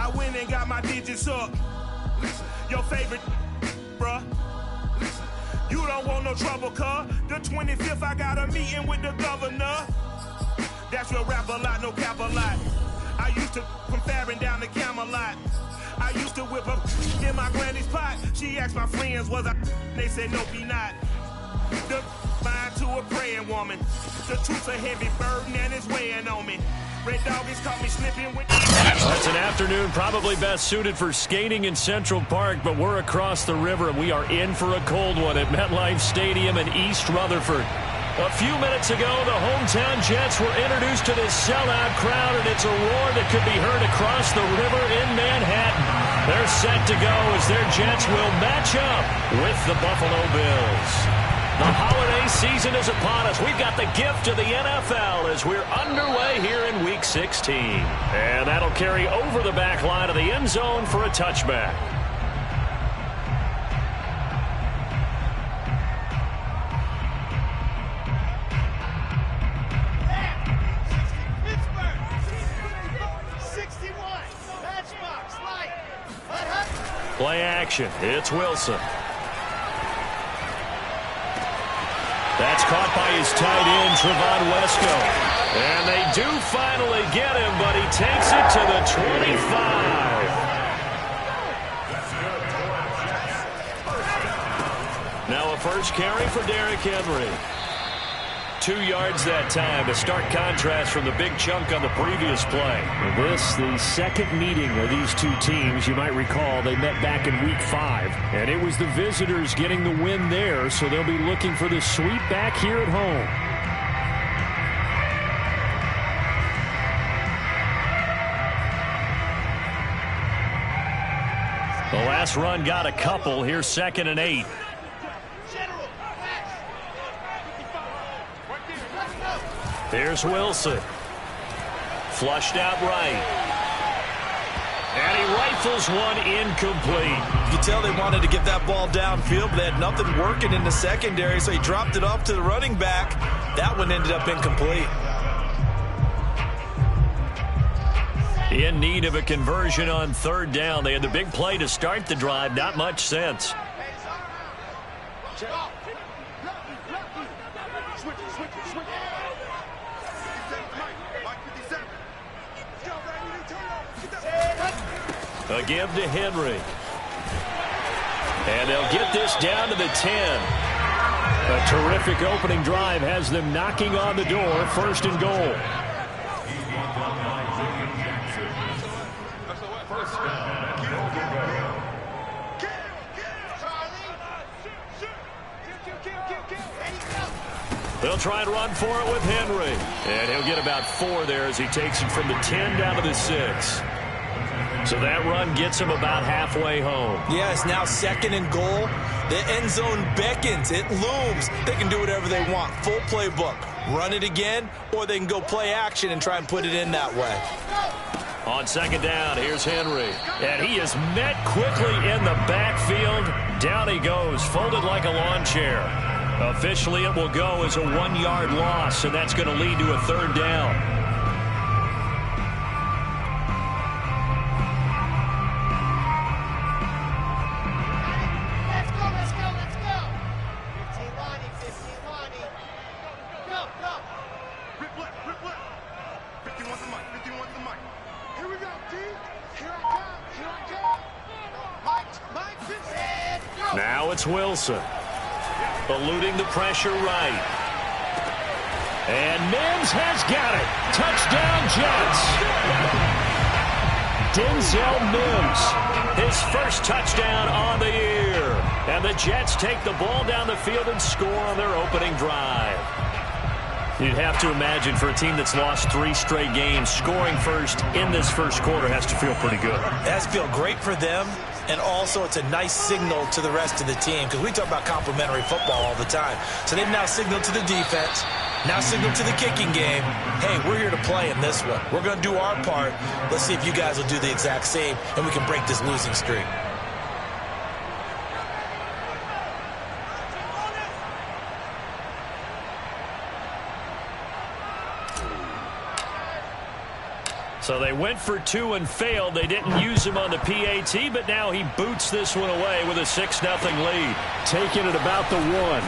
I went and got my digits up. Your favorite, bruh. You don't want no trouble, cuz. The 25th, I got a meeting with the governor. That's real rap a lot, no cap a lot. I used to from Farron down to Camelot. I used to whip up in my granny's pot. She asked my friends, was I? They said, nope, he not. The mind to a praying woman. The truth's a heavy burden and it's weighing on me. Red Doggies caught me slipping with... That's an afternoon probably best suited for skating in Central Park, but we're across the river and we are in for a cold one at MetLife Stadium in East Rutherford. A few minutes ago, the hometown Jets were introduced to this sellout crowd, and it's a roar that could be heard across the river in Manhattan. They're set to go as their Jets will match up with the Buffalo Bills. The holiday season is upon us. We've got the gift of the NFL as we're underway here in Week 16. And that'll carry over the back line of the end zone for a touchback. Play action. It's Wilson. That's caught by his tight end, Trevon Wesco. And they do finally get him, but he takes it to the 25. Now a first carry for Derrick Henry. 2 yards that time, a stark contrast from the big chunk on the previous play. This, the second meeting of these two teams. You might recall they met back in Week 5, and it was the visitors getting the win there, so they'll be looking for the sweep back here at home. The last run got a couple. Here's 2nd and 8. Here's Wilson. Flushed out right. And he rifles one incomplete. You can tell they wanted to get that ball downfield, but they had nothing working in the secondary, so he dropped it off to the running back. That one ended up incomplete. In need of a conversion on 3rd down. They had the big play to start the drive. Not much sense. A give to Henry. And they'll get this down to the 10. A terrific opening drive has them knocking on the door. 1st and goal. They'll try and run for it with Henry. And he'll get about 4 there as he takes it from the 10 down to the 6. So that run gets him about halfway home. Yeah, it's now 2nd and goal. The end zone beckons. It looms. They can do whatever they want. Full playbook. Run it again, or they can go play action and try and put it in that way. On 2nd down, here's Henry. And he is met quickly in the backfield. Down he goes, folded like a lawn chair. Officially, it will go as a 1-yard loss, and that's going to lead to a 3rd down. Now it's Wilson. Eluding the pressure right. And Mims has got it. Touchdown, Jets. Denzel Mims, his first touchdown on the year. And the Jets take the ball down the field and score on their opening drive. You'd have to imagine for a team that's lost 3 straight games, scoring first in this first quarter has to feel pretty good. It has to feel great for them, and also it's a nice signal to the rest of the team because we talk about complementary football all the time. So they've now signaled to the defense, now signaled to the kicking game, hey, we're here to play in this one. We're going to do our part. Let's see if you guys will do the exact same, and we can break this losing streak. So they went for 2 and failed. They didn't use him on the PAT, but now he boots this one away with a 6-0 lead. Taking it about the 1.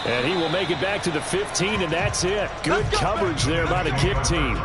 And he will make it back to the 15, and that's it. Good coverage there by the kick team.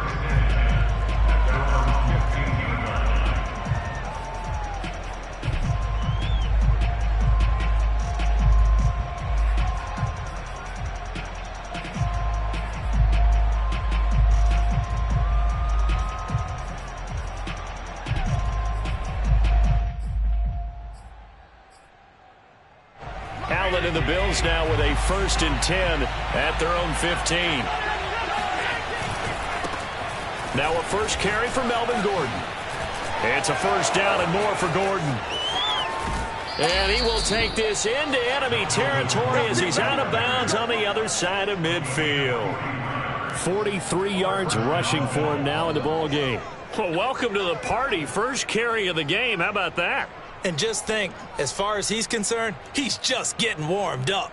Allen and the Bills now with a 1st and 10 at their own 15. Now a first carry for Melvin Gordon. It's a 1st down and more for Gordon. And he will take this into enemy territory as he's out of bounds on the other side of midfield. 43 yards rushing for him now in the ball game. Well, welcome to the party. First carry of the game. How about that? And just think, as far as he's concerned, he's just getting warmed up.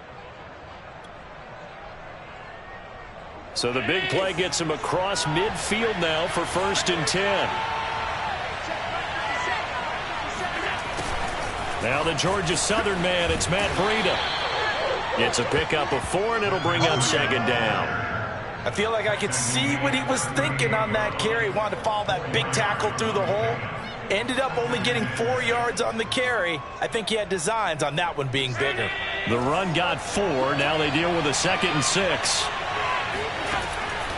So the big play gets him across midfield now for 1st and 10. Now the Georgia Southern man, it's Matt Breida. Gets a pickup of 4, and it'll bring up 2nd down. I feel like I could see what he was thinking on that carry. He wanted to follow that big tackle through the hole. Ended up only getting 4 yards on the carry. I think he had designs on that one being bigger. The run got 4. Now they deal with a 2nd and 6.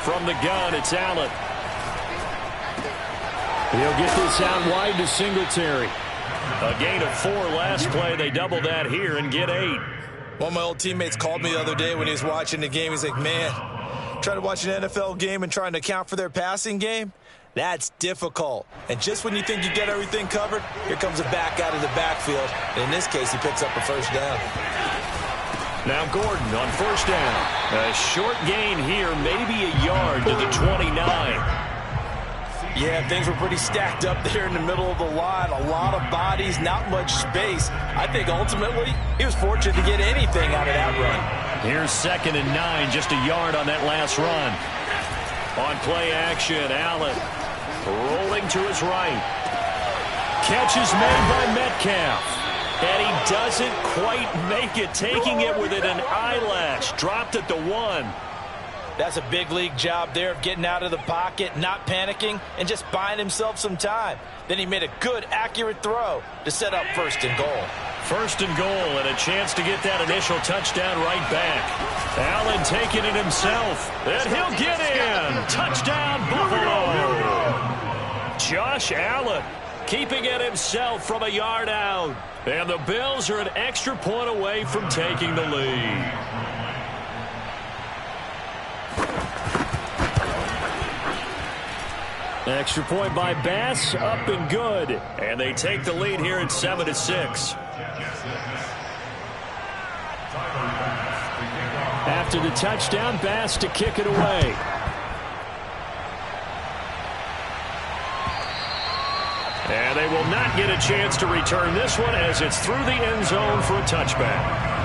From the gun, it's Allen. He'll get this out wide to Singletary. A gain of 4 last play. They double that here and get 8. One of my old teammates called me the other day when he was watching the game. He's like, man, trying to watch an NFL game and trying to account for their passing game? That's difficult. And just when you think you get everything covered, here comes a back out of the backfield. And in this case, he picks up a 1st down. Now Gordon on 1st down. A short gain here, maybe a yard to the 29. Yeah, things were pretty stacked up there in the middle of the line. A lot of bodies, not much space. I think ultimately he was fortunate to get anything out of that run. Here's 2nd and 9, just a yard on that last run. On play action, Allen rolling to his right. Catch is made by Metcalf. And he doesn't quite make it, taking it within an eyelash. Dropped at the 1. That's a big league job there of getting out of the pocket, not panicking, and just buying himself some time. Then he made a good, accurate throw to set up 1st and goal. 1st and goal, and a chance to get that initial touchdown right back. Allen taking it himself, and he'll get in. Touchdown, Buffalo. Josh Allen keeping it himself from a yard out. And the Bills are an extra point away from taking the lead. Extra point by Bass, up and good. And they take the lead here at 7-6. After the touchdown, Bass to kick it away. And they will not get a chance to return this one as it's through the end zone for a touchback.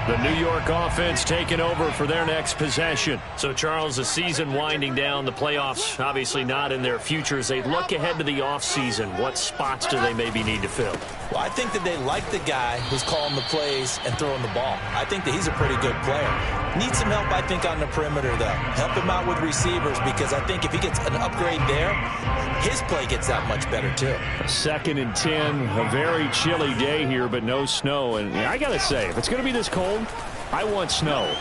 The New York offense taking over for their next possession. So, Charles, the season winding down, the playoffs obviously not in their future. As they look ahead to the offseason, what spots do they maybe need to fill? Well, I think that they like the guy who's calling the plays and throwing the ball. I think that he's a pretty good player. Needs some help, I think, on the perimeter, though. Help him out with receivers, because I think if he gets an upgrade there, his play gets that much better, too. 2nd and 10, a very chilly day here, but no snow. And I got to say, if it's going to be this cold, I want snow.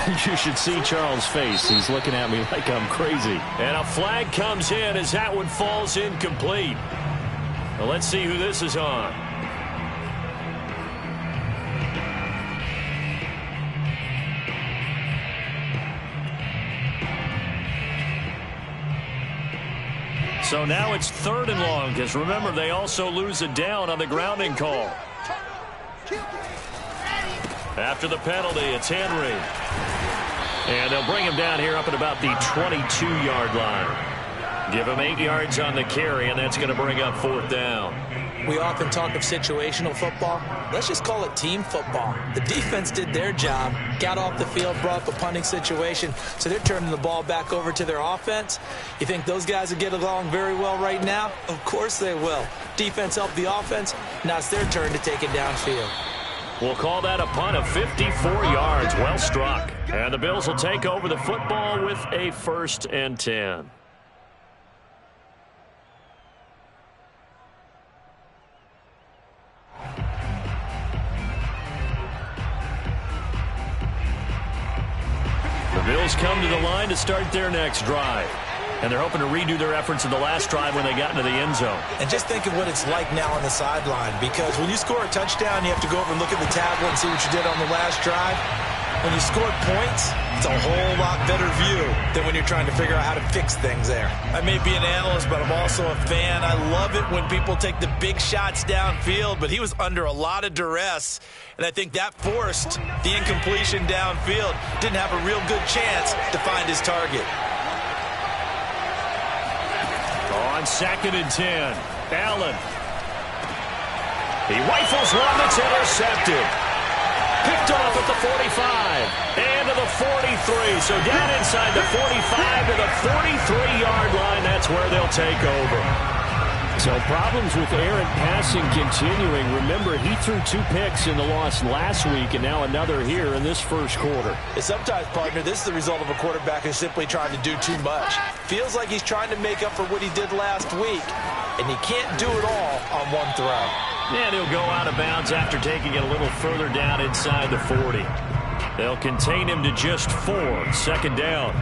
You should see Charles' face. He's looking at me like I'm crazy. And a flag comes in as that one falls incomplete. Well, let's see who this is on. So now it's 3rd and long, because remember, they also lose a down on the grounding call. After the penalty, it's Henry. And they'll bring him down here up at about the 22-yard line. Give him 8 yards on the carry, and that's going to bring up 4th down. We often talk of situational football. Let's just call it team football. The defense did their job, got off the field, brought up a punting situation, so they're turning the ball back over to their offense. You think those guys will get along very well right now? Of course they will. Defense helped the offense. Now it's their turn to take it downfield. We'll call that a punt of 54 yards. Well struck. And the Bills will take over the football with a 1st and 10. The Bills come to the line to start their next drive. And they're hoping to redo their efforts in the last drive when they got into the end zone. And just think of what it's like now on the sideline, because when you score a touchdown, you have to go over and look at the tablet and see what you did on the last drive. When you scored points, it's a whole lot better view than when you're trying to figure out how to fix things there. I may be an analyst, but I'm also a fan. I love it when people take the big shots downfield, but he was under a lot of duress, and I think that forced the incompletion downfield. Didn't have a real good chance to find his target. On 2nd and 10, Allen. He rifles one that's intercepted. Picked off at the 45 and to the 43. So down inside the 45 to the 43-yard line. That's where they'll take over. So problems with errant passing continuing. Remember, he threw 2 picks in the loss last week and now another here in this first quarter. And sometimes, partner, this is the result of a quarterback who's simply trying to do too much. Feels like he's trying to make up for what he did last week, and he can't do it all on one throw. And he'll go out of bounds after taking it a little further down inside the 40. They'll contain him to just 4. 2nd down.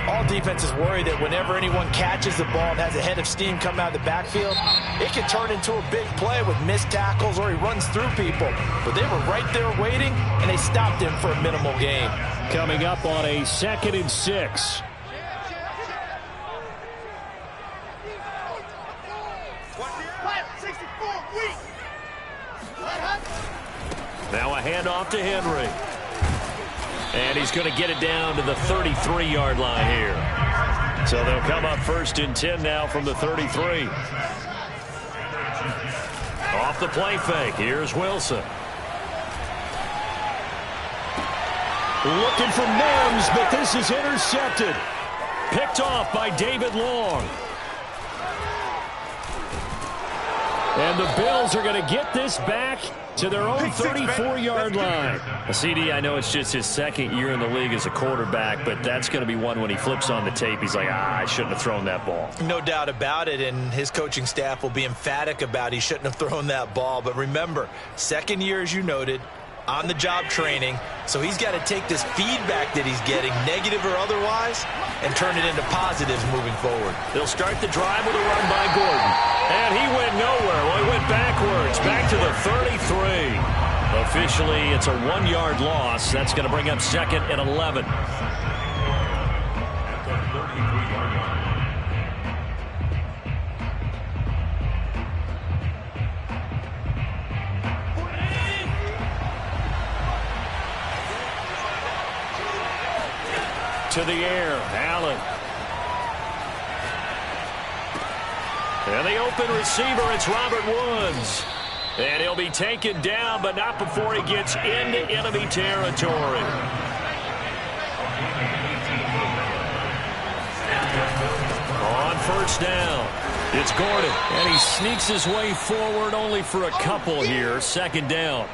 All defenses worry that whenever anyone catches the ball and has a head of steam come out of the backfield, it can turn into a big play with missed tackles or he runs through people. But they were right there waiting, and they stopped him for a minimal gain. Coming up on a 2nd and 6. Now a handoff to Henry. And he's going to get it down to the 33-yard line here. So they'll come up 1st and 10 now from the 33. Off the play fake. Here's Wilson. Looking for Mims, but this is intercepted. Picked off by David Long. And the Bills are going to get this back to their own 34-yard line. CD, I know it's just his 2nd year in the league as a quarterback, but that's going to be one when he flips on the tape. He's like, I shouldn't have thrown that ball. No doubt about it, and his coaching staff will be emphatic about he shouldn't have thrown that ball. But remember, 2nd year, as you noted, on-the-job training, so he's got to take this feedback that he's getting, negative or otherwise, and turn it into positives moving forward. They'll start the drive with a run by Gordon. And he went nowhere. Well, he went backwards, back to the 33. Officially, it's a 1-yard loss. That's going to bring up 2nd and 11. To the air, Allen. And the open receiver, it's Robert Woods. And he'll be taken down, but not before he gets into enemy territory. On 1st down, it's Gordon. And he sneaks his way forward only for a couple here. 2nd down.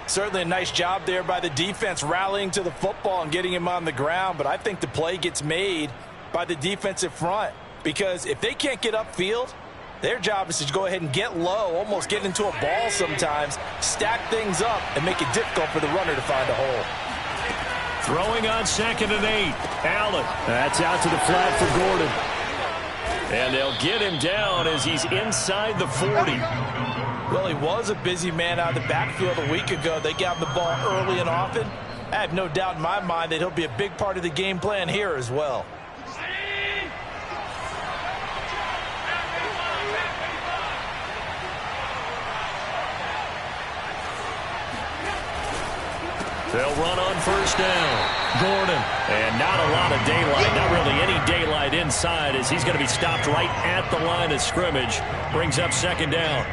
Certainly a nice job there by the defense rallying to the football and getting him on the ground, but I think the play gets made by the defensive front because if they can't get upfield, their job is to go ahead and get low, almost get into a ball sometimes, stack things up, and make it difficult for the runner to find a hole. Throwing on 2nd and 8. Allen. That's out to the flat for Gordon. And they'll get him down as he's inside the 40. Well, he was a busy man out of the backfield a week ago. They got him the ball early and often. I have no doubt in my mind that he'll be a big part of the game plan here as well. They'll run on first down. Gordon. And not a lot of daylight, not really any daylight inside, as he's going to be stopped right at the line of scrimmage. Brings up second down.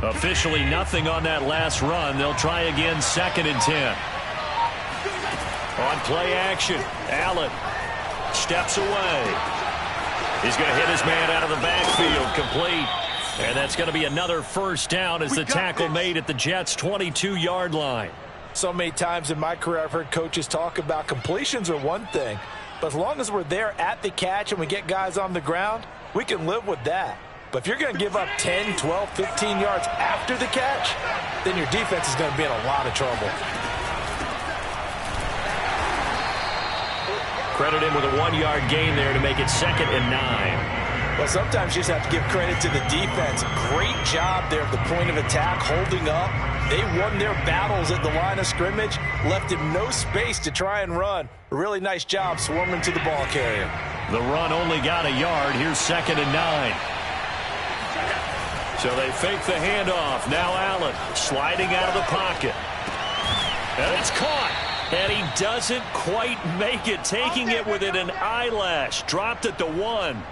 Officially nothing on that last run. They'll try again, 2nd and 10. On play action, Allen steps away. He's going to hit his man out of the backfield, complete. And that's going to be another first down as the tackle made at the Jets' 22-yard line. So many times in my career I've heard coaches talk about completions are one thing, but as long as we're there at the catch and we get guys on the ground, we can live with that. But if you're going to give up 10, 12, 15 yards after the catch, then your defense is going to be in a lot of trouble. Credit him with a 1-yard gain there to make it 2nd and 9. Well, sometimes you just have to give credit to the defense. Great job there at the point of attack, holding up. They won their battles at the line of scrimmage, left him no space to try and run. A really nice job swarming to the ball carrier. The run only got a yard. Here's 2nd and 9. So they fake the handoff. Now Allen sliding out of the pocket. And it's caught. And he doesn't quite make it, taking it within an eyelash. Dropped at the 1.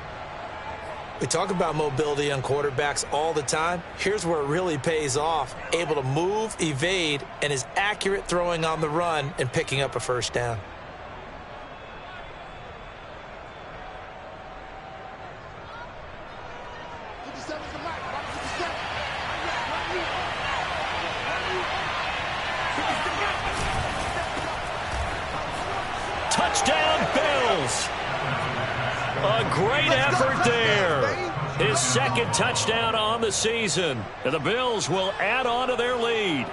We talk about mobility on quarterbacks all the time. Here's where it really pays off. Able to move, evade, and is accurate throwing on the run and picking up a first down. Touchdown, Bills. A great effort there. His 2nd touchdown on the season. And the Bills will add on to their lead.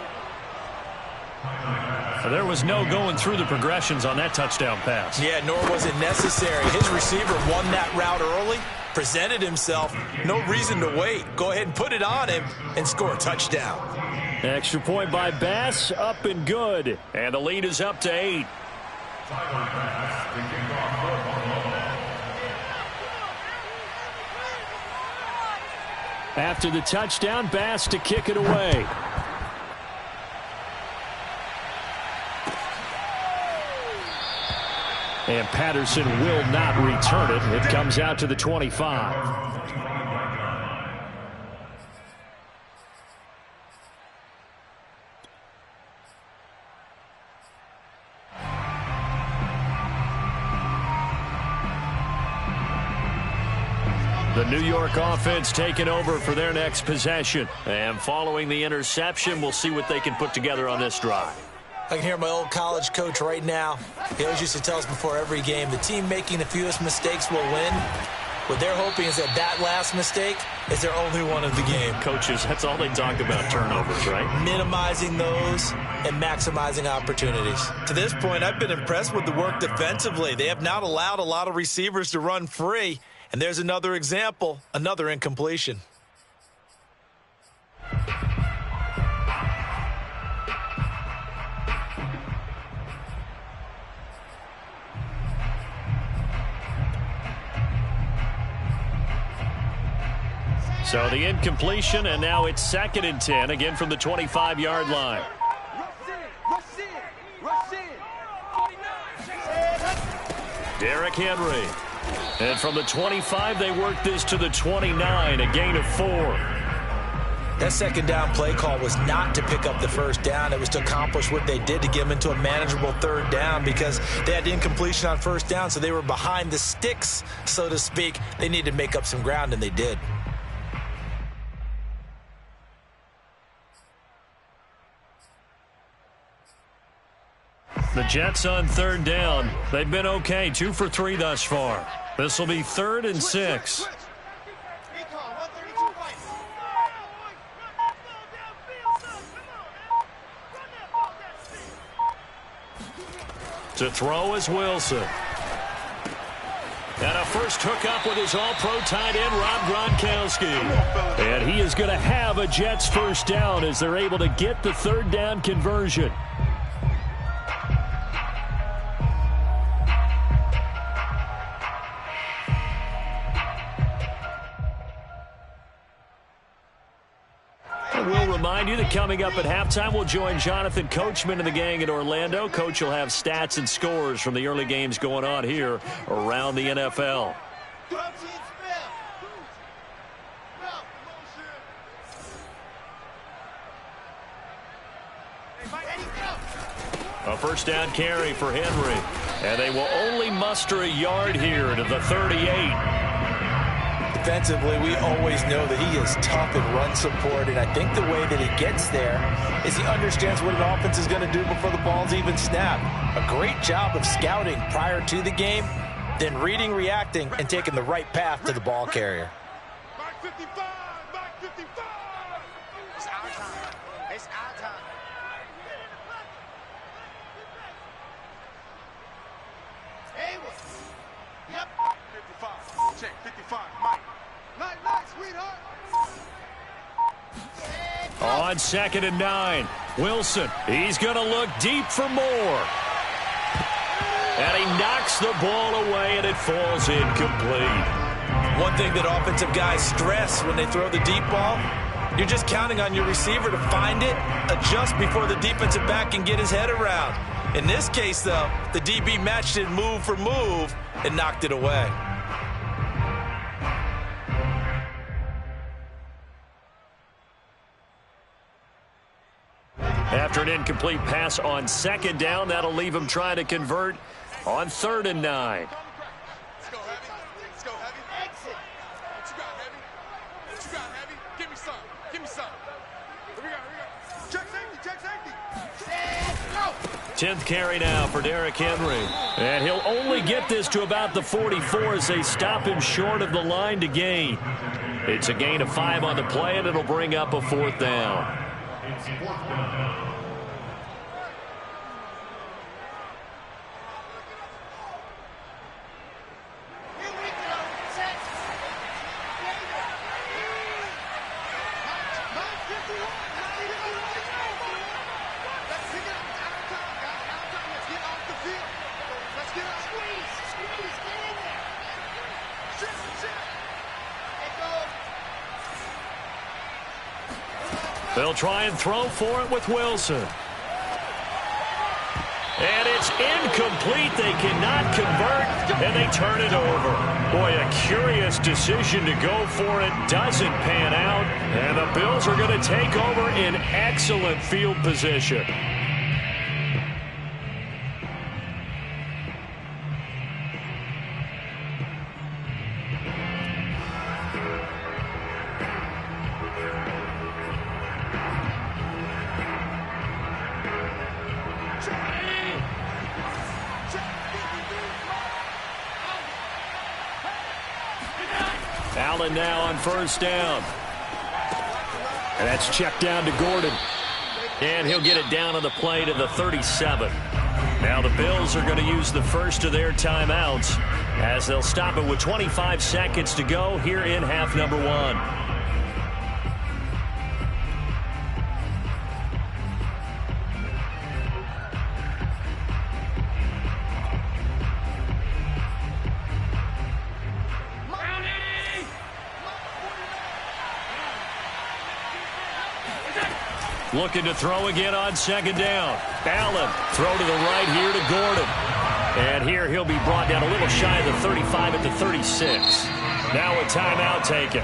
There was no going through the progressions on that touchdown pass. Yeah, nor was it necessary. His receiver won that route early, presented himself. No reason to wait. Go ahead and put it on him and score a touchdown. Extra point by Bass, up and good. And the lead is up to 8. After the touchdown, Bass to kick it away. And Patterson will not return it. It comes out to the 25. The New York offense taking over for their next possession. And following the interception, we'll see what they can put together on this drive. I can hear my old college coach right now. He always used to tell us before every game, the team making the fewest mistakes will win. What they're hoping is that last mistake is their only one of the game. Coaches, that's all they talk about, turnovers, right? Minimizing those and maximizing opportunities. To this point, I've been impressed with the work defensively. They have not allowed a lot of receivers to run free. And there's another example, another incompletion. So the incompletion, and now it's 2nd and 10, again from the 25-yard line. Derrick Henry. And from the 25, they work this to the 29, a gain of 4. That 2nd down play call was not to pick up the first down. It was to accomplish what they did to get them into a manageable 3rd down because they had incompletion on first down, so they were behind the sticks, so to speak. They needed to make up some ground, and they did. The Jets on 3rd down. They've been okay, 2 for 3 thus far. This will be 3rd and 6. To throw is Wilson. And a first hookup with his all-pro tight end, Rob Gronkowski. And he is going to have a Jets first down as they're able to get the third down conversion. We'll remind you that coming up at halftime, we'll join Jonathan Coachman and the gang in Orlando. Coach will have stats and scores from the early games going on here around the NFL. A first down carry for Henry. And they will only muster a yard here to the 38. Defensively, we always know that he is tough in run support, and I think the way that he gets there is he understands what an offense is going to do before the ball's even snapped. A great job of scouting prior to the game, then reading, reacting, and taking the right path to the ball carrier. Back 55! Back 55! It's our time. It's our time. Haywood. Yep. 55. Check 55. Mike. Night, sweetheart. On 2nd and 9, Wilson. He's going to look deep for more. And he knocks the ball away, and it falls incomplete. One thing that offensive guys stress when they throw the deep ball, you're just counting on your receiver to find it, adjust before the defensive back can get his head around. In this case, though, the DB matched it move for move and knocked it away. After an incomplete pass on 2nd down, that'll leave him trying to convert on 3rd and 9. Let's go, Heavy. Let's go, Heavy. Exit. What you got, Heavy? What you got, Heavy? Give me some. Give me some. Here we go. Check safety. Check safety. Go. 10th carry now for Derrick Henry. And he'll only get this to about the 44 as they stop him short of the line to gain. It's a gain of 5 on the play, and it'll bring up a 4th down. They'll try and throw for it with Wilson. And it's incomplete. They cannot convert, and they turn it over. Boy, a curious decision to go for it. Doesn't pan out, and the Bills are going to take over in excellent field position. Allen now on 1st down. And that's checked down to Gordon. And he'll get it down on the play to the 37. Now the Bills are going to use the first of their timeouts as they'll stop it with 25 seconds to go here in half number 1. Looking to throw again on 2nd down. Allen, throw to the right here to Gordon. And here he'll be brought down a little shy of the 35 at the 36. Now a timeout taken.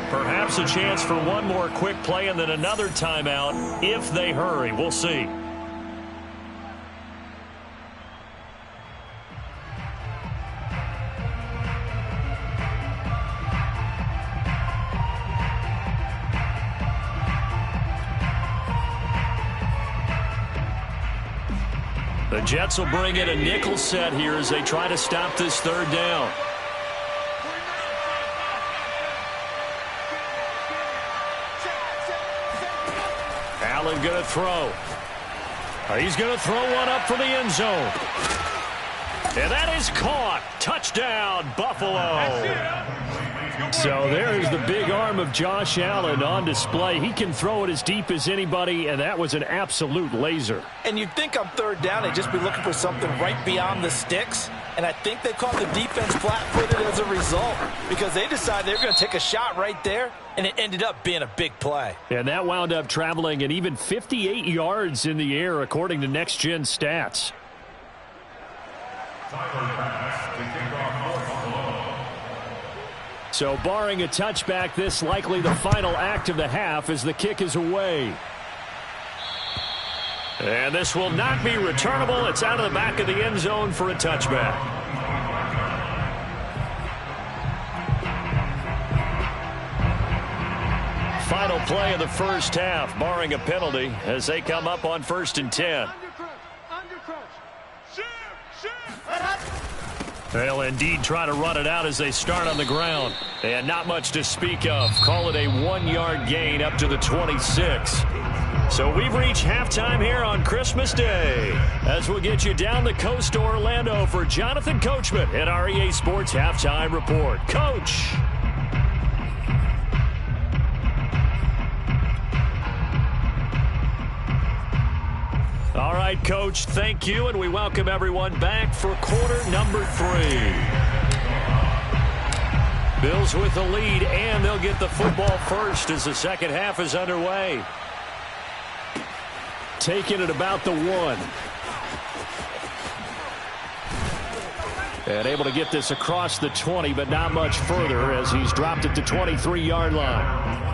Perhaps a chance for one more quick play and then another timeout if they hurry. We'll see. The Jets will bring in a nickel set here as they try to stop this 3rd down. Allen going to throw. He's going to throw one up for the end zone. And that is caught. Touchdown, Buffalo. So there's the big arm of Josh Allen on display. He can throw it as deep as anybody, and that was an absolute laser. And you'd think on third down they'd just be looking for something right beyond the sticks. And I think they caught the defense flat-footed as a result because they decided they were going to take a shot right there, and it ended up being a big play. And that wound up traveling at even 58 yards in the air, according to Next Gen Stats. So barring a touchback, this likely the final act of the half as the kick is away. And this will not be returnable. It's out of the back of the end zone for a touchback. Final play of the first half, barring a penalty, as they come up on 1st and 10. They'll indeed try to run it out as they start on the ground. And not much to speak of. Call it a 1-yard gain up to the 26. So we've reached halftime here on Christmas Day. As we'll get you down the coast to Orlando for Jonathan Coachman at our EA Sports Halftime Report. Coach. All right, Coach, thank you, and we welcome everyone back for quarter number 3. Bills with the lead, and they'll get the football first as the second half is underway. Taking it about the 1. And able to get this across the 20, but not much further as he's dropped it to 23-yard line.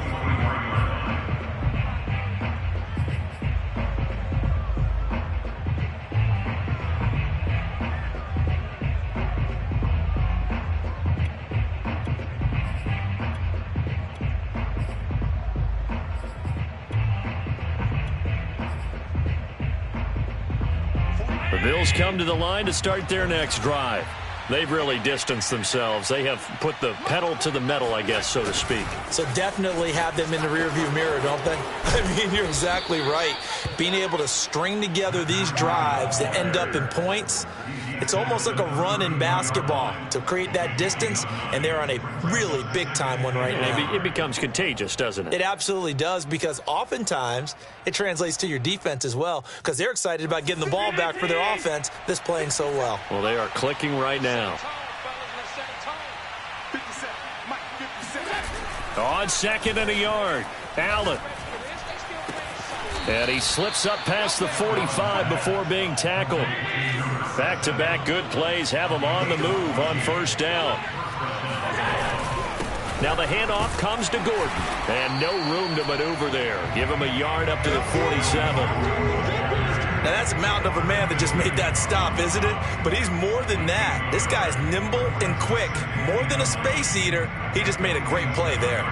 The Bills come to the line to start their next drive. They've really distanced themselves. They have put the pedal to the metal, I guess, so to speak. So definitely have them in the rearview mirror, don't they? I mean, you're exactly right. Being able to string together these drives that end up in points, it's almost like a run in basketball to create that distance, and they're on a really big-time one right now. It becomes contagious, doesn't it? It absolutely does, because oftentimes it translates to your defense as well, because they're excited about getting the ball back for their offense that's playing so well. Well, they are clicking right now. On 2nd and a yard, Allen. And he slips up past the 45 before being tackled. Back-to-back good plays have him on the move on 1st down. Now the handoff comes to Gordon. And no room to maneuver there. Give him a yard up to the 47. Now that's a mountain of a man that just made that stop, isn't it? But he's more than that. This guy's nimble and quick. More than a space eater. He just made a great play there.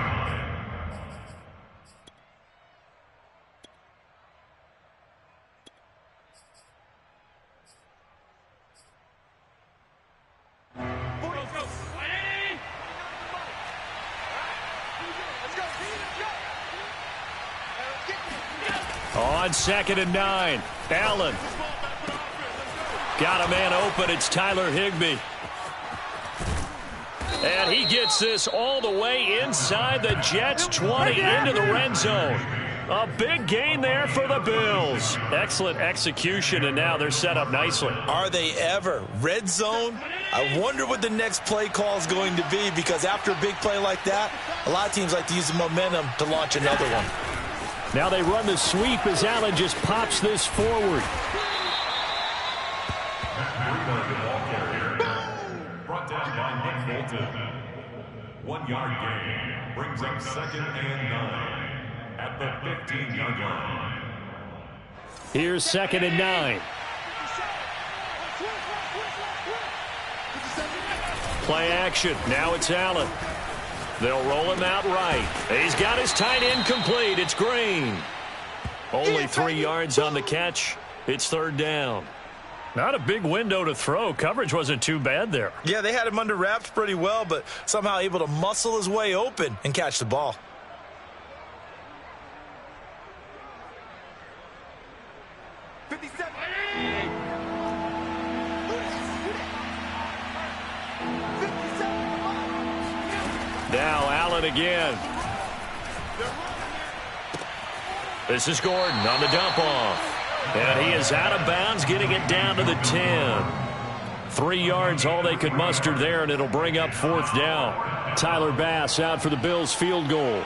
On 2nd and 9, Allen. Got a man open. It's Tyler Higbee. And he gets this all the way inside the Jets' 20 into the red zone. A big gain there for the Bills. Excellent execution, and now they're set up nicely. Are they ever? Red zone? I wonder what the next play call is going to be, because after a big play like that, a lot of teams like to use the momentum to launch another one. Now they run the sweep as Allen just pops this forward. Brought down by Nick Bolton. 1-yard gain brings up 2nd and 9 at the 15-yard line. Here's 2nd and 9. Play action. Now it's Allen. They'll roll him out right. He's got his tight end complete. It's Green. Only 3 yards on the catch. It's 3rd down. Not a big window to throw. Coverage wasn't too bad there. Yeah, they had him under wraps pretty well, but somehow able to muscle his way open and catch the ball. Now Allen again. This is Gordon on the dump off. And he is out of bounds, getting it down to the 10. 3 yards, all they could muster there, and it'll bring up 4th down. Tyler Bass out for the Bills field goal.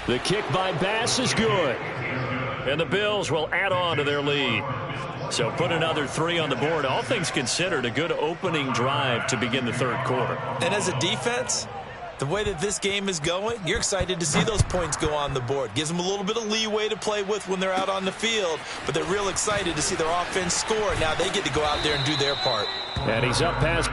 The kick by Bass is good. And the Bills will add on to their lead. So put another 3 on the board. All things considered, a good opening drive to begin the 3rd quarter. And as a defense, the way that this game is going, you're excited to see those points go on the board. Gives them a little bit of leeway to play with when they're out on the field, but they're real excited to see their offense score. Now they get to go out there and do their part. And he's up past.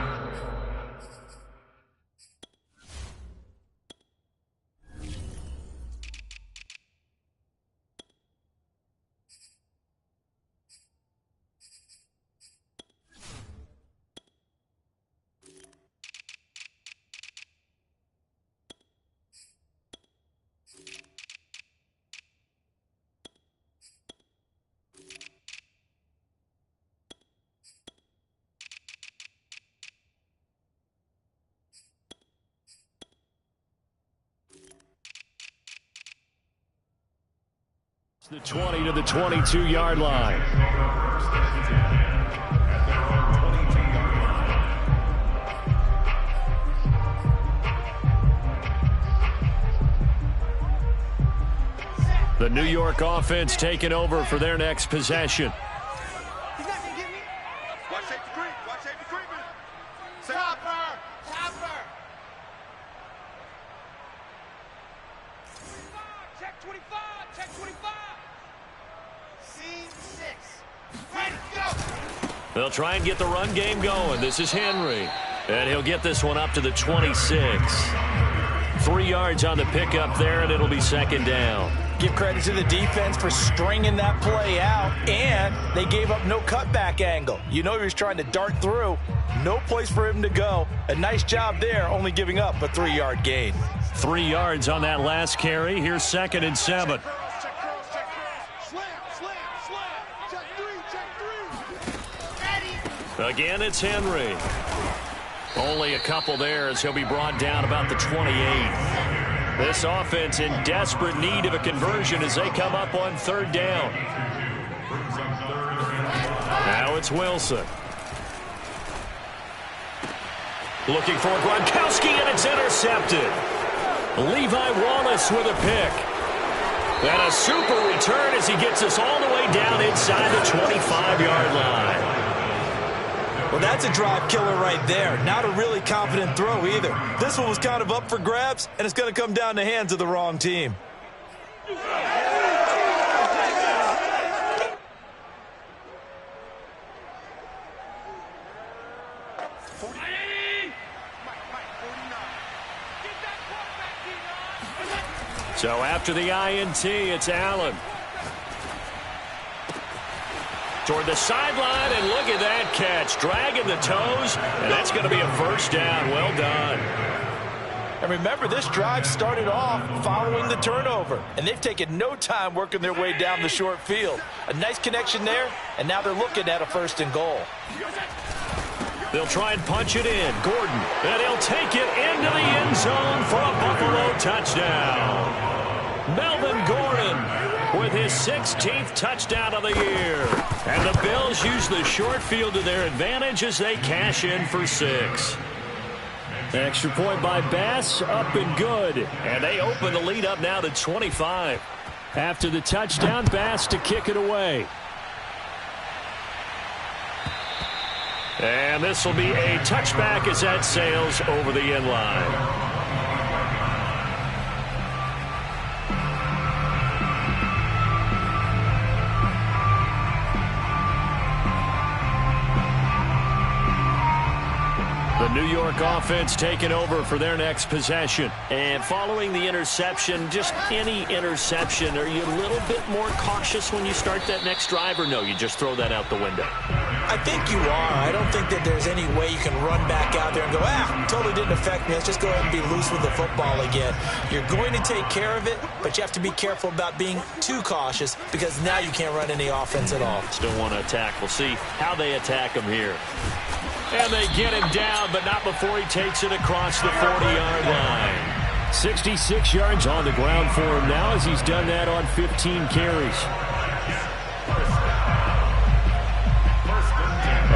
The 20 to the 22-yard line. The New York offense taking over for their next possession. He's not going to get me. Watch safety creep. Watch safety creeping. Chopper. Chopper. 25. Check 25. Check 25. Scene 6. Ready, go. They'll try and get the run game going. This is Henry. And he'll get this one up to the 26. 3 yards on the pickup there, and it'll be 2nd down. Give credit to the defense for stringing that play out, and they gave up no cutback angle. You know he was trying to dart through. No place for him to go. A nice job there, only giving up a 3-yard gain. 3 yards on that last carry. Here's 2nd and 7. Check cross, check cross, check cross. Slam, slam, slam. Check 3, check 3. Ready. Again, it's Henry. Only a couple there as he'll be brought down about the 28. This offense in desperate need of a conversion as they come up on 3rd down. Now it's Wilson. Looking for Gronkowski, and it's intercepted. Levi Wallace with a pick. And a super return as he gets us all the way down inside the 25-yard line. Well, that's a drive killer right there. Not a really confident throw either. This one was kind of up for grabs, and it's going to come down the hands of the wrong team. So after the INT, it's Allen. Toward the sideline, and look at that catch. Dragging the toes, and that's going to be a 1st down. Well done. And remember, this drive started off following the turnover, and they've taken no time working their way down the short field. A nice connection there, and now they're looking at a 1st and goal. They'll try and punch it in. Gordon, and he'll take it into the end zone for a Buffalo touchdown. Melvin Gordon with his 16th touchdown of the year. And the Bills use the short field to their advantage as they cash in for 6. Extra point by Bass, up and good. And they open the lead up now to 25. After the touchdown, Bass to kick it away. And this will be a touchback as that sails over the end line. The New York offense taking over for their next possession. And following the interception, just any interception, are you a little bit more cautious when you start that next drive, or no, you just throw that out the window? I think you are. I don't think that there's any way you can run back out there and go, totally didn't affect me. Let's just go ahead and be loose with the football again. You're going to take care of it, but you have to be careful about being too cautious because now you can't run any offense at all. Still want to attack. We'll see how they attack him here. And they get him down, but not before he takes it across the 40-yard line. 66 yards on the ground for him now as he's done that on 15 carries.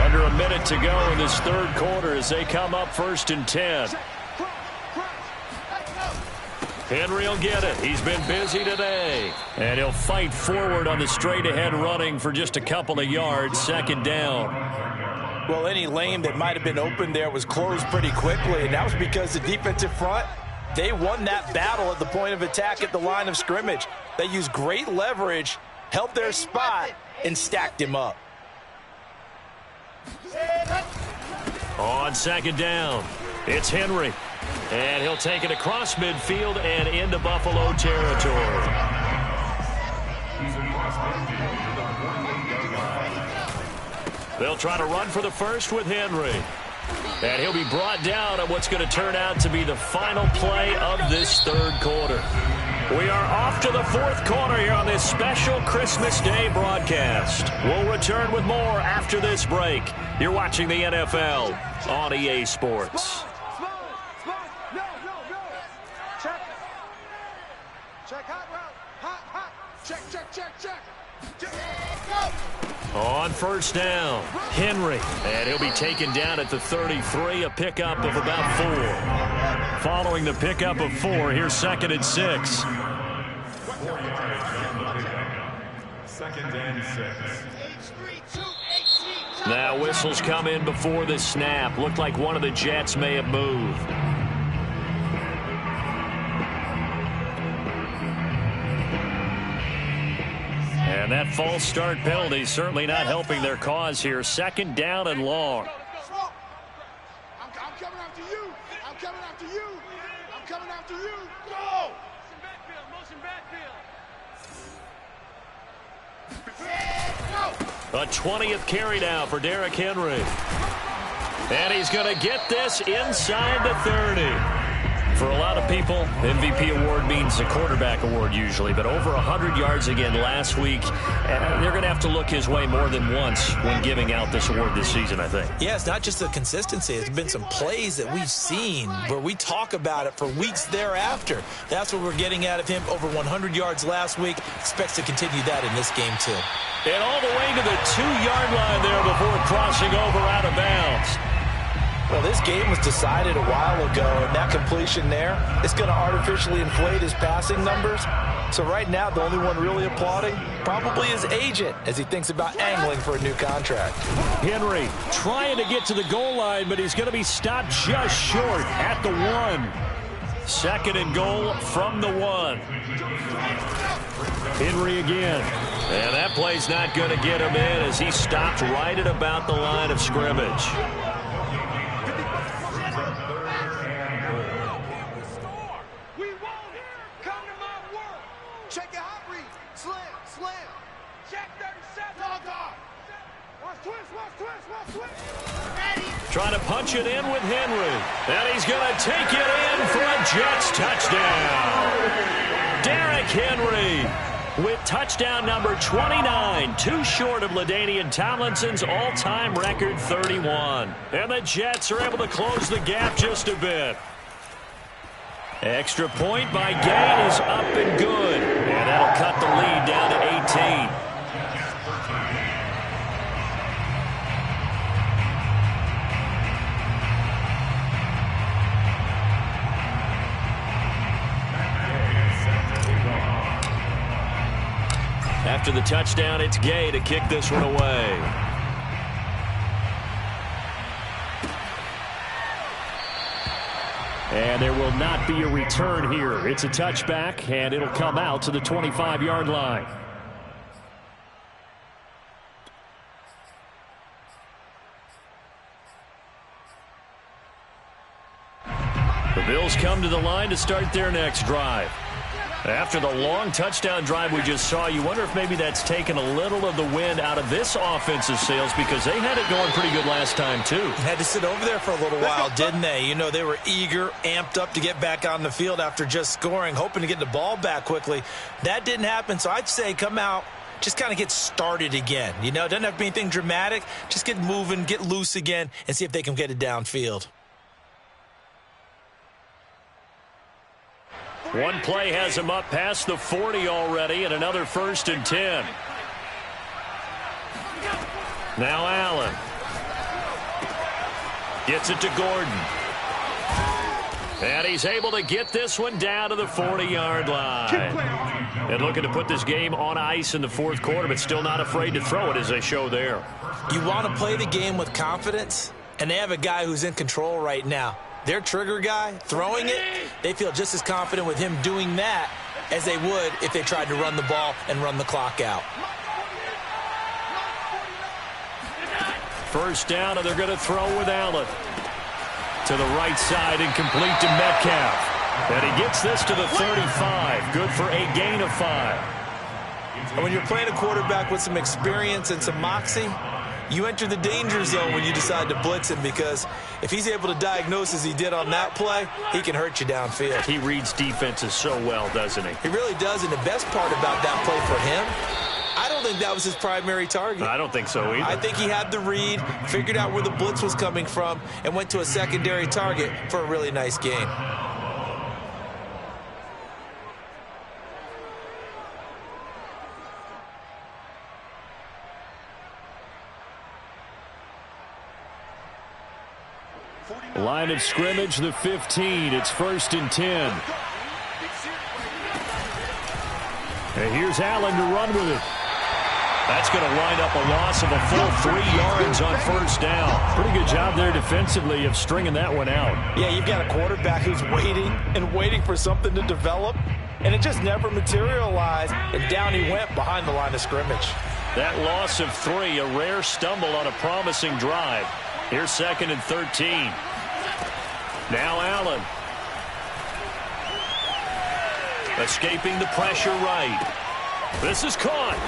Under a minute to go in this third quarter as they come up 1st and 10. Henry will get it. He's been busy today. And he'll fight forward on the straight-ahead running for just a couple of yards. 2nd down. Well, any lane that might have been open there was closed pretty quickly, and that was because the defensive front, they won that battle at the point of attack at the line of scrimmage. They used great leverage, held their spot, and stacked him up. On 2nd down, it's Henry. And he'll take it across midfield and into Buffalo territory. They'll try to run for the first with Henry. And he'll be brought down at what's going to turn out to be the final play of this third quarter. We are off to the 4th quarter here on this special Christmas Day broadcast. We'll return with more after this break. You're watching the NFL on EA Sports. On 1st down, Henry. And he'll be taken down at the 33, a pickup of about 4. Following the pickup of 4, here's 2nd and 6. 2nd and 6. Now whistles come in before the snap. Looked like one of the Jets may have moved. And that false start penalty certainly not helping their cause here. 2nd down and long. I'm coming after you. I'm coming after you. I'm coming after you. Go! Motion backfield. A 20th carry now for Derrick Henry. And he's going to get this inside the 30. For a lot of people, MVP award means a quarterback award usually, but over 100 yards again last week. They're going to have to look his way more than once when giving out this award this season, I think. Yeah, it's not just the consistency. It's been some plays that we've seen where we talk about it for weeks thereafter. That's what we're getting out of him. Over 100 yards last week. Expects to continue that in this game, too. And all the way to the 2-yard line there before crossing over out of bounds. Well, this game was decided a while ago, and that completion there is going to artificially inflate his passing numbers. So right now, the only one really applauding probably his agent as he thinks about angling for a new contract. Henry trying to get to the goal line, but he's going to be stopped just short at the 1. 2nd and goal from the 1. Henry again. And that play's not going to get him in as he stopped right at about the line of scrimmage. Trying to punch it in with Henry. And he's going to take it in for a Jets touchdown. Derrick Henry with touchdown number 29. Too short of LaDainian Tomlinson's all-time record 31. And the Jets are able to close the gap just a bit. Extra point by Gay is up and good. And that'll cut the lead down to 18. After the touchdown, it's Gay to kick this one away. And there will not be a return here. It's a touchback, and it'll come out to the 25-yard line. The Bills come to the line to start their next drive. After the long touchdown drive we just saw, you wonder if maybe that's taken a little of the wind out of this offensive sails, because they had it going pretty good last time too. Had to sit over there for a little while, didn't they? You know, they were eager, amped up to get back on the field after just scoring, hoping to get the ball back quickly. That didn't happen, so I'd say come out, just kind of get started again. You know, it doesn't have to be anything dramatic. Just get moving, get loose again, and see if they can get it downfield. One play has him up past the 40 already, and another 1st and 10. Now Allen. Gets it to Gordon. And he's able to get this one down to the 40-yard line. And looking to put this game on ice in the 4th quarter, but still not afraid to throw it as they show there. You want to play the game with confidence, and they have a guy who's in control right now. Their trigger guy, throwing it, they feel just as confident with him doing that as they would if they tried to run the ball and run the clock out. 1st down, and they're going to throw with Allen. To the right side and complete to Metcalf. And he gets this to the 35. Good for a gain of 5. And when you're playing a quarterback with some experience and some moxie, you enter the danger zone when you decide to blitz him, because if he's able to diagnose as he did on that play, he can hurt you downfield. He reads defenses so well, doesn't he? He really does, and the best part about that play for him, I don't think that was his primary target. I don't think so either. I think he had the read, figured out where the blitz was coming from, and went to a secondary target for a really nice gain. Line of scrimmage, the 15. It's 1st and 10. And here's Allen to run with it. That's going to wind up a loss of a full 3 yards on 1st down. Pretty good job there defensively of stringing that one out. Yeah, you've got a quarterback who's waiting and waiting for something to develop, and it just never materialized, and down he went behind the line of scrimmage. That loss of 3, a rare stumble on a promising drive. Here's 2nd and 13. Now Allen. Escaping the pressure right. This is caught.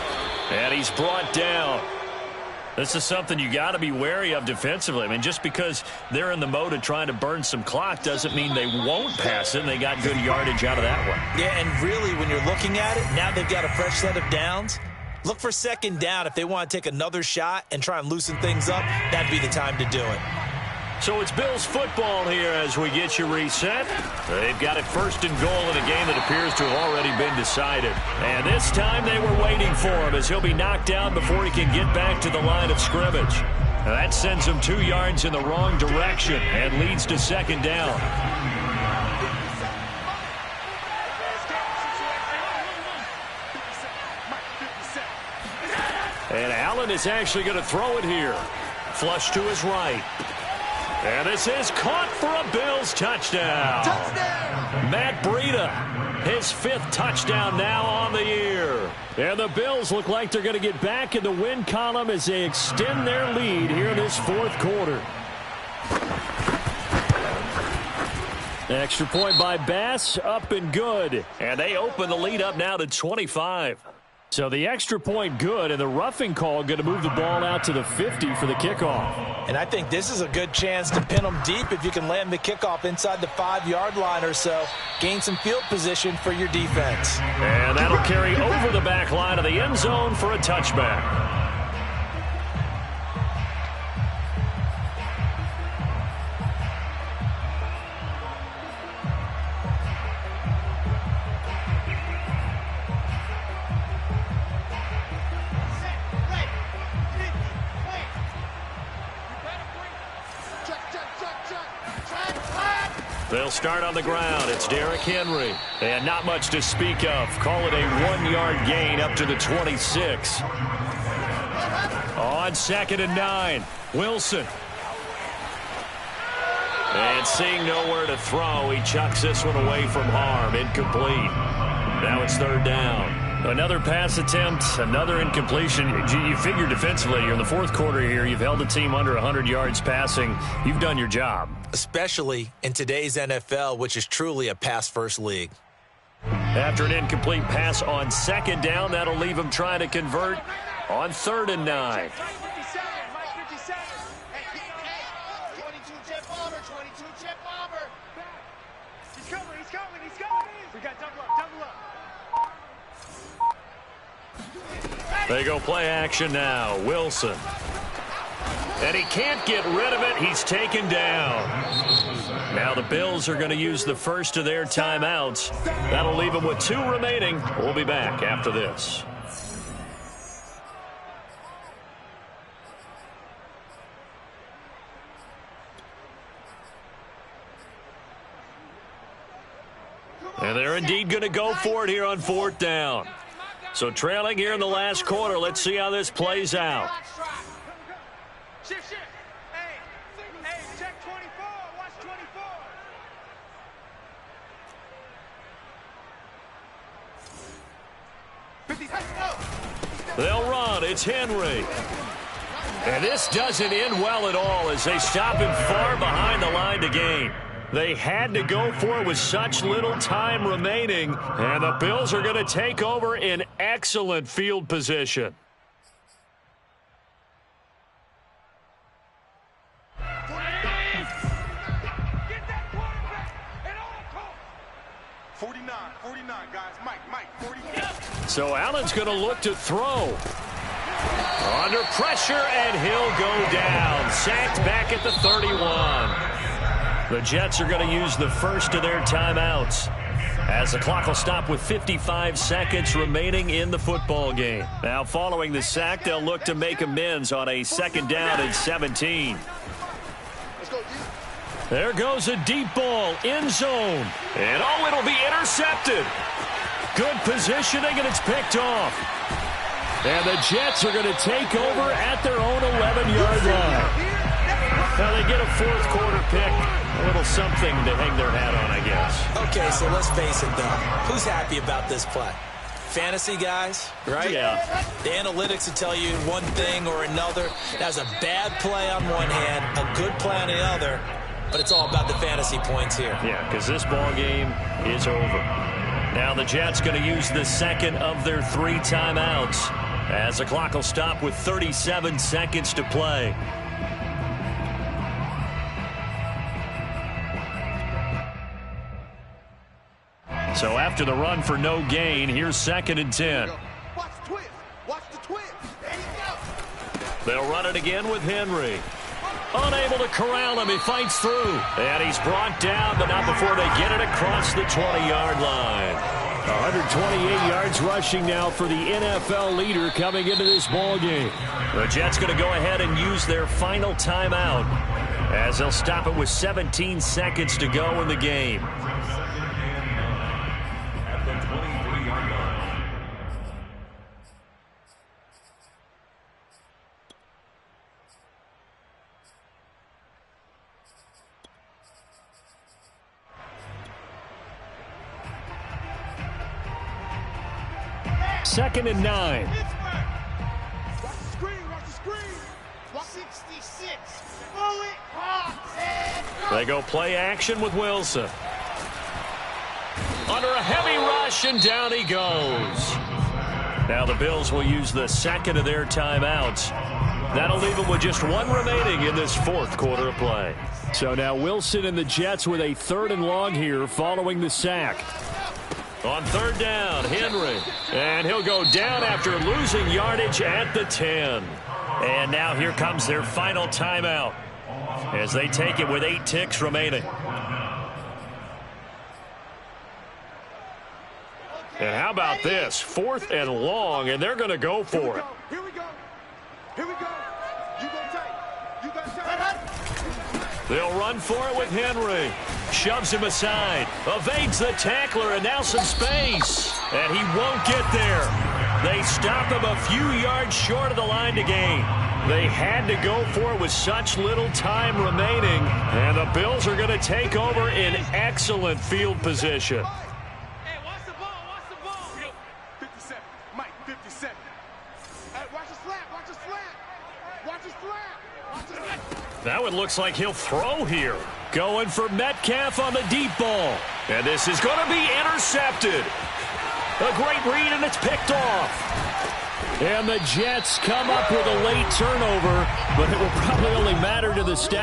And he's brought down. This is something you got to be wary of defensively. I mean, just because they're in the mode of trying to burn some clock doesn't mean they won't pass it, and they got good yardage out of that one. Yeah, and really, when you're looking at it, now they've got a fresh set of downs. Look for 2nd down. If they want to take another shot and try and loosen things up, that'd be the time to do it. So it's Bills football here as we get you reset. They've got it 1st and goal in a game that appears to have already been decided. And this time they were waiting for him, as he'll be knocked down before he can get back to the line of scrimmage. Now that sends him 2 yards in the wrong direction and leads to 2nd down. And Allen is actually going to throw it here. Flush to his right. And this is caught for a Bills touchdown. Matt Breida, his 5th touchdown now on the year. And the Bills look like they're going to get back in the win column as they extend their lead here in this 4th quarter. Extra point by Bass, up and good. And they open the lead up now to 25. So the extra point good, and the roughing call going to move the ball out to the 50 for the kickoff. And I think this is a good chance to pin them deep if you can land the kickoff inside the 5-yard line or so. Gain some field position for your defense. And that'll carry over the back line of the end zone for a touchback. They'll start on the ground. It's Derrick Henry. And not much to speak of. Call it a 1-yard gain up to the 26. On 2nd and 9. Wilson. And seeing nowhere to throw, he chucks this one away from harm. Incomplete. Now it's 3rd down. Another pass attempt, another incompletion. You figure defensively, you're in the 4th quarter here. You've held the team under 100 yards passing. You've done your job. Especially in today's NFL, which is truly a pass-first league. After an incomplete pass on second down, that'll leave him trying to convert on 3rd and 9. They go play action now. Wilson. And he can't get rid of it. He's taken down. Now the Bills are going to use the first of their timeouts. That'll leave them with 2 remaining. We'll be back after this. And they're indeed going to go for it here on 4th down. So trailing here in the last quarter. Let's see how this plays out. Shift. Hey, check 24. Watch 24. They'll run. It's Henry. And this doesn't end well at all as they stop him far behind the line to gain. They had to go for it with such little time remaining, and the Bills are going to take over in excellent field position. So Allen's going to look to throw. Under pressure, and he'll go down. Sacked back at the 31. The Jets are going to use the first of their timeouts as the clock will stop with 55 seconds remaining in the football game. Now, following the sack, they'll look to make amends on a 2nd down and 17. There goes a deep ball, end zone. And, oh, it'll be intercepted. Good positioning, and it's picked off. And the Jets are going to take over at their own 11-yard line. Now they get a 4th quarter pick. A little something to hang their hat on, I guess. Okay, so let's face it, though. Who's happy about this play? Fantasy guys, right? Yeah. The analytics will tell you one thing or another. That's a bad play on one hand, a good play on the other, but it's all about the fantasy points here. Yeah, because this ball game is over. Now the Jets going to use the second of their 3 timeouts as the clock will stop with 37 seconds to play. So after the run for no gain, here's 2nd and 10. Watch the twist. Watch the twist. There you go. They'll run it again with Henry. Unable to corral him. He fights through. And he's brought down, but not before they get it across the 20-yard line. 128 yards rushing now for the NFL leader coming into this ball game. The Jets going to go ahead and use their final timeout as they'll stop it with 17 seconds to go in the game. Second and 9. Watch the screen. Watch the screen. Watch 66. Bullet Hawks. They go play action with Wilson. Under a heavy rush, and down he goes. Now the Bills will use the second of their timeouts. That'll leave them with just 1 remaining in this 4th quarter of play. So now Wilson and the Jets with a 3rd and long here following the sack. On 3rd down, Henry. And he'll go down after losing yardage at the 10. And now here comes their final timeout as they take it with 8 ticks remaining. And how about this? 4th and long, and they're going to go for it. Here we go. Here we go. You go tight. You got tight. They'll run for it with Henry. Shoves him aside. Evades the tackler, and now some space. And he won't get there. They stop him a few yards short of the line to gain. They had to go for it with such little time remaining. And the Bills are going to take over in excellent field position. Hey, watch the ball. Watch the ball. 57. Mike, 57. Hey, watch the slap. Watch the slap. Watch the slap. Watch the slap. Now it looks like he'll throw here. Going for Metcalf on the deep ball. And this is going to be intercepted. A great read, and it's picked off. And the Jets come up with a late turnover, but it will probably only matter to the stats.